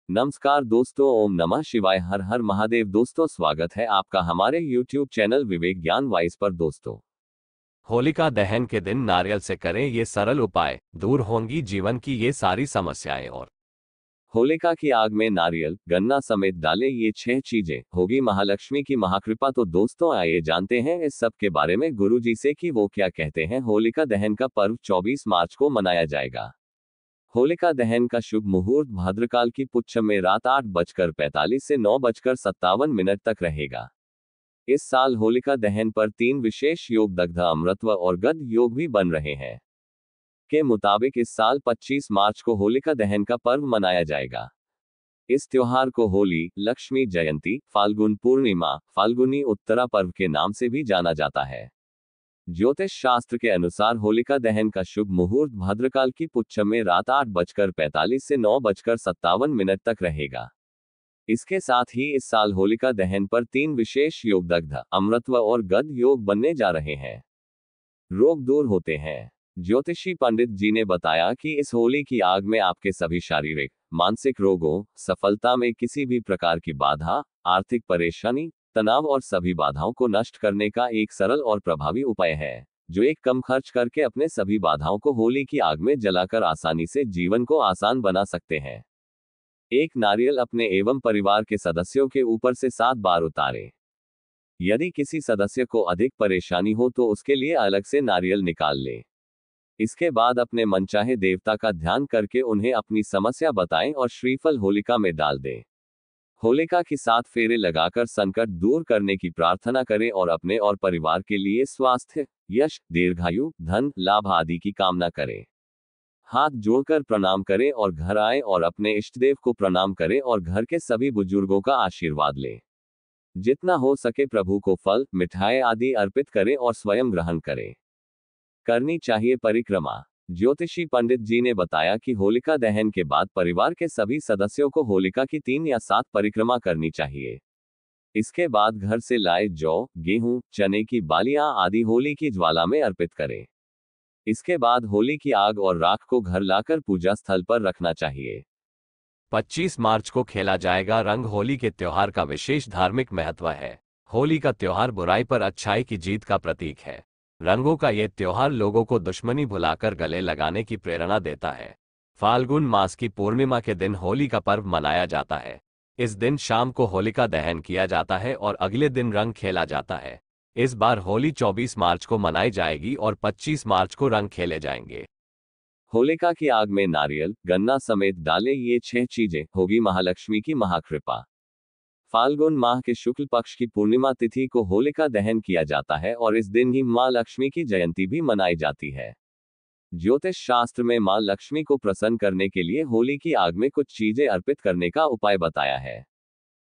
नमस्कार दोस्तों, ओम नमः शिवाय, हर हर महादेव। दोस्तों, स्वागत है आपका हमारे YouTube चैनल विवेक ज्ञान वाइस पर। दोस्तों, होलिका दहन के दिन नारियल से करें ये सरल उपाय, दूर होंगी जीवन की ये सारी समस्याएं। और होलिका की आग में नारियल गन्ना समेत डालें, ये 6 चीजें, होगी महालक्ष्मी की महाकृपा। तो दोस्तों, आइए जानते हैं इस सब के बारे में गुरु जी से कि वो क्या कहते हैं। होलिका दहन का पर्व 24 मार्च को मनाया जाएगा। होलिका दहन का शुभ मुहूर्त भाद्रकाल की पुच्छम में रात 8:45 से 9:57 तक रहेगा। इस साल होलिका दहन पर 3 विशेष योग दग्ध अमृतत्व और गद योग भी बन रहे हैं। के मुताबिक इस साल 25 मार्च को होलिका दहन का पर्व मनाया जाएगा। इस त्योहार को होली, लक्ष्मी जयंती, फाल्गुन पूर्णिमा, फाल्गुनी उत्तरा पर्व के नाम से भी जाना जाता है। ज्योतिष शास्त्र के अनुसार होलिका दहन का शुभ मुहूर्त भद्रकाल की पुच्छम में रात 8:45 से 9:57 तक रहेगा। इसके साथ ही इस साल होलिका दहन पर 3 विशेष योग दग्ध अमृतत्व और गद योग बनने जा रहे हैं। रोग दूर होते हैं। ज्योतिषी पंडित जी ने बताया कि इस होली की आग में आपके सभी शारीरिक, मानसिक रोगों, सफलता में किसी भी प्रकार की बाधा, आर्थिक परेशानी, तनाव और सभी बाधाओं को नष्ट करने का एक सरल और प्रभावी उपाय है, जो एक कम खर्च करके अपने सभी बाधाओं को होली की आग में जलाकर आसानी से जीवन को आसान बना सकते हैं। एक नारियल अपने एवं परिवार के सदस्यों के ऊपर से 7 बार उतारें। यदि किसी सदस्य को अधिक परेशानी हो तो उसके लिए अलग से नारियल निकाल लें। इसके बाद अपने मनचाहे देवता का ध्यान करके उन्हें अपनी समस्या बताएं और श्रीफल होलिका में डाल दें। होलिका की 7 फेरे लगाकर संकट दूर करने की प्रार्थना करें और अपने और परिवार के लिए स्वास्थ्य, यश, दीर्घायु, धन, लाभ आदि की कामना करें। हाथ जोड़कर प्रणाम करें और घर आएं और अपने इष्टदेव को प्रणाम करें और घर के सभी बुजुर्गों का आशीर्वाद लें। जितना हो सके प्रभु को फल, मिठाई आदि अर्पित करें और स्वयं ग्रहण करें। करनी चाहिए परिक्रमा। ज्योतिषी पंडित जी ने बताया कि होलिका दहन के बाद परिवार के सभी सदस्यों को होलिका की 3 या 7 परिक्रमा करनी चाहिए। इसके बाद घर से लाए जौ, गेहूं, चने की बालियां आदि होली की ज्वाला में अर्पित करें। इसके बाद होली की आग और राख को घर लाकर पूजा स्थल पर रखना चाहिए। 25 मार्च को खेला जाएगा रंग। होली के त्योहार का विशेष धार्मिक महत्व है। होली का त्योहार बुराई पर अच्छाई की जीत का प्रतीक है। रंगों का ये त्योहार लोगों को दुश्मनी भुलाकर गले लगाने की प्रेरणा देता है। फाल्गुन मास की पूर्णिमा के दिन होली का पर्व मनाया जाता है। इस दिन शाम को होलिका दहन किया जाता है और अगले दिन रंग खेला जाता है। इस बार होली 24 मार्च को मनाई जाएगी और 25 मार्च को रंग खेले जाएंगे। होलिका की आग में नारियल, गन्ना समेत डालें, ये 6 चीजें, होगी महालक्ष्मी की महाकृपा। फाल्गुन माह के शुक्ल पक्ष की पूर्णिमा तिथि को होलिका दहन किया जाता है और इस दिन ही मां लक्ष्मी की जयंती भी मनाई जाती है। ज्योतिष शास्त्र में मां लक्ष्मी को प्रसन्न करने के लिए होली की आग में कुछ चीजें अर्पित करने का उपाय बताया है।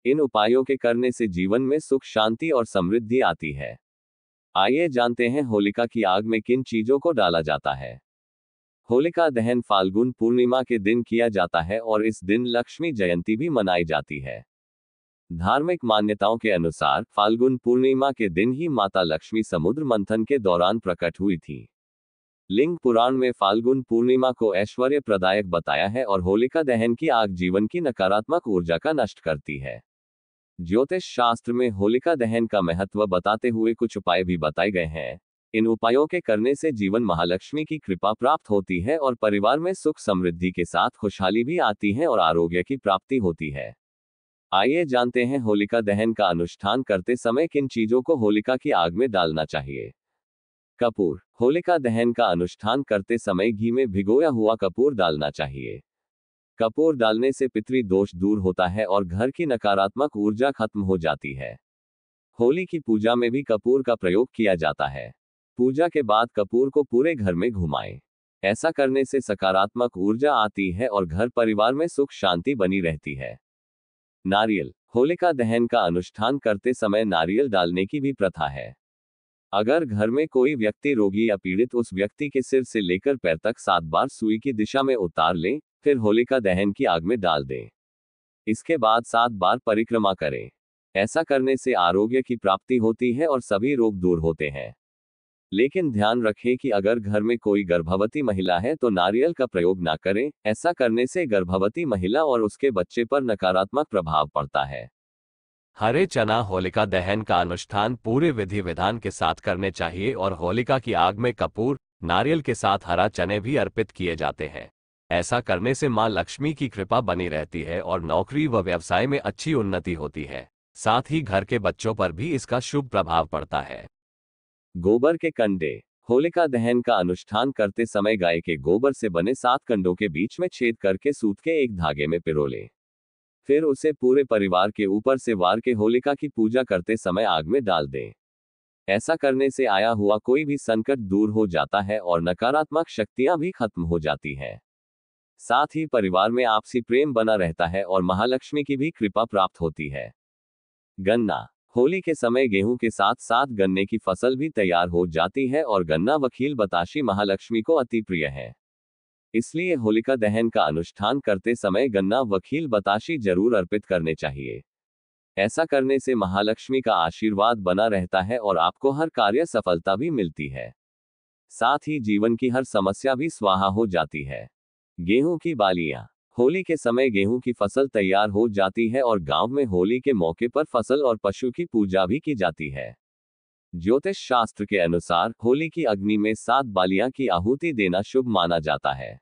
इन उपायों के करने से जीवन में सुख, शांति और समृद्धि आती है। आइए जानते हैं होलिका की आग में किन चीजों को डाला जाता है। होलिका दहन फाल्गुन पूर्णिमा के दिन किया जाता है और इस दिन लक्ष्मी जयंती भी मनाई जाती है। धार्मिक मान्यताओं के अनुसार फाल्गुन पूर्णिमा के दिन ही माता लक्ष्मी समुद्र मंथन के दौरान प्रकट हुई थी। लिंग पुराण में फाल्गुन पूर्णिमा को ऐश्वर्य प्रदायक बताया है और होलिका दहन की आग जीवन की नकारात्मक ऊर्जा का नष्ट करती है। ज्योतिष शास्त्र में होलिका दहन का महत्व बताते हुए कुछ उपाय भी बताए गए हैं। इन उपायों के करने से जीवन महालक्ष्मी की कृपा प्राप्त होती है और परिवार में सुख समृद्धि के साथ खुशहाली भी आती है और आरोग्य की प्राप्ति होती है। आइए जानते हैं होलिका दहन का अनुष्ठान करते समय किन चीजों को होलिका की आग में डालना चाहिए। कपूर। होलिका दहन का अनुष्ठान करते समय घी में भिगोया हुआ कपूर डालना चाहिए। कपूर डालने से पितृ दोष दूर होता है और घर की नकारात्मक ऊर्जा खत्म हो जाती है। होली की पूजा में भी कपूर का प्रयोग किया जाता है। पूजा के बाद कपूर को पूरे घर में घुमाएं। ऐसा करने से सकारात्मक ऊर्जा आती है और घर परिवार में सुख शांति बनी रहती है। नारियल। होलिका दहन का अनुष्ठान करते समय नारियल डालने की भी प्रथा है। अगर घर में कोई व्यक्ति रोगी या पीड़ित, उस व्यक्ति के सिर से लेकर पैर तक 7 बार सुई की दिशा में उतार लें, फिर होलिका दहन की आग में डाल दें। इसके बाद 7 बार परिक्रमा करें। ऐसा करने से आरोग्य की प्राप्ति होती है और सभी रोग दूर होते हैं। लेकिन ध्यान रखें कि अगर घर में कोई गर्भवती महिला है तो नारियल का प्रयोग ना करें, ऐसा करने से गर्भवती महिला और उसके बच्चे पर नकारात्मक प्रभाव पड़ता है। हरे चना होलिका दहन का अनुष्ठान पूरे विधि विधान के साथ करने चाहिए और होलिका की आग में कपूर, नारियल के साथ हरा चने भी अर्पित किए जाते हैं। ऐसा करने से मां लक्ष्मी की कृपा बनी रहती है और नौकरी व व्यवसाय में अच्छी उन्नति होती है। साथ ही घर के बच्चों पर भी इसका शुभ प्रभाव पड़ता है। गोबर के कंडे। होलिका दहन का अनुष्ठान करते समय गाय के गोबर से बने 7 कंडों के बीच में छेद करके सूत के एक धागे में पिरो लें। फिर उसे पूरे परिवार के ऊपर से वार के होलिका की पूजा करते समय आग में डाल दें। ऐसा करने से आया हुआ कोई भी संकट दूर हो जाता है और नकारात्मक शक्तियां भी खत्म हो जाती हैं। साथ ही परिवार में आपसी प्रेम बना रहता है और महालक्ष्मी की भी कृपा प्राप्त होती है। गन्ना। होली के समय गेहूं के साथ साथ गन्ने की फसल भी तैयार हो जाती है और गन्ना व खील बताशी महालक्ष्मी को अति प्रिय है। इसलिए होलिका दहन का अनुष्ठान करते समय गन्ना व खील बताशी जरूर अर्पित करने चाहिए। ऐसा करने से महालक्ष्मी का आशीर्वाद बना रहता है और आपको हर कार्य सफलता भी मिलती है। साथ ही जीवन की हर समस्या भी स्वाहा हो जाती है। गेहूं की बालियां। होली के समय गेहूं की फसल तैयार हो जाती है और गांव में होली के मौके पर फसल और पशु की पूजा भी की जाती है। ज्योतिष शास्त्र के अनुसार होली की अग्नि में 7 बालियां की आहुति देना शुभ माना जाता है।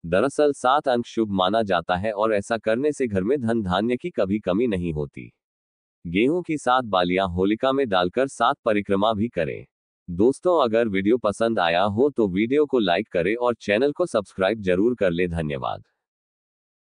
दरअसल 7 अंक शुभ माना जाता है और ऐसा करने से घर में धन धान्य की कभी कमी नहीं होती। गेहूं की 7 बालियां होलिका में डालकर 7 परिक्रमा भी करें। दोस्तों, अगर वीडियो पसंद आया हो तो वीडियो को लाइक करें और चैनल को सब्सक्राइब जरूर कर ले। धन्यवाद।